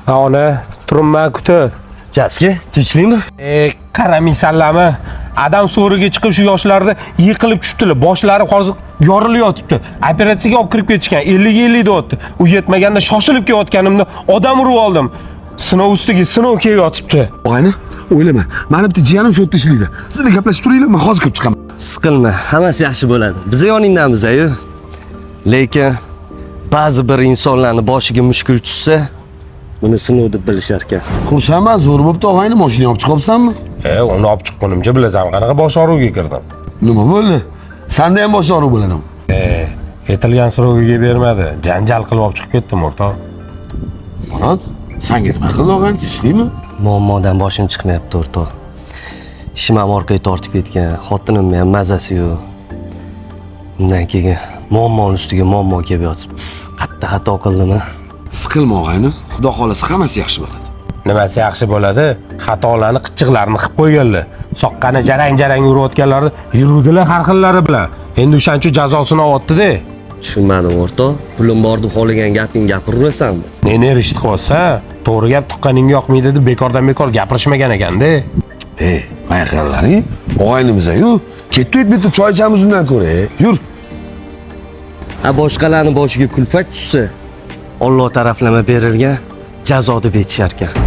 Ona turma kutib. Jaski, tinchlikmi? Qaramisanlarmi? Adam so'riga chiqib shu yoshlarda yiqilib tushibdilar. Boshlari hozir yorilib yotibdi. Operatsiyaga olib kirib ketishgan. 50-50 deyapti. U yetmaganda shoshilib kelayotganimda odam urib oldim. Sinov ustiga sinov kelib yotibdi. Og'ayni, o'ylama. Meni bitta jiyanim shu yerda ishlaydi. Sizlar gaplashib turinglar, men hozir kirib chiqaman. Siqilma, hammasi yaxshi bo'ladi. Biz yoningdamiz-ku. Lekin ba'zi bir insonlarning boshiga mushkul tushsa, buni sinov deb bilishar ekan. Xursandman, zo'r bo'pti og'ayni, mashinani olib chiqyapsanmi? Uni olib chiqqanimcha bilasan, qanaqa bosh og'rig'iga kirdim. Nima bo'ldi? Senda ham bosh og'rig'i bo'ladimi? Aytilgan so'roviga bermadi. Janjal qilib olib chiqib ketdim, o'rtoq. Murod, senga nima qildi og'ayni, tinchlikmi? Muammodan boshim chiqmayapti, o'rtoq. Ishim ham orqaga tortib ketgan, xotinimning ham mazasi yo'q. Undan keyin muammoning ustiga muammo kelib yotibdi. Qattiq xato qildimmi? Siqilma og'ayni, xudo xolasa hammasi yaxshi bo'ladi. Nimasi yaxshi bo'ladi? Xatolarni, qichiqlarni qilib qo'yganlar. Soqqani jarang-jarang yurayotganlarni yurdilar har xillari bilan. Endi o'shancha jazosini olyapti-da. Tushunmadim, o'rtoq. Pulim bor deb xohlagan gapingni gapiraversanmi? Meni eshitib qo'ysan, to'g'ri gap tuqqaningga yoqmaydi deb bekordan bekor gapirishmagan ekan-da. Mayqallaring, og'aynimiz-ku. Ketib bitta choy ichamiz undan ko'ra, yur. Boshqalarning boshiga kulfat tushsa, Alloh taraflama berilgan jazo deb aytishar ekan.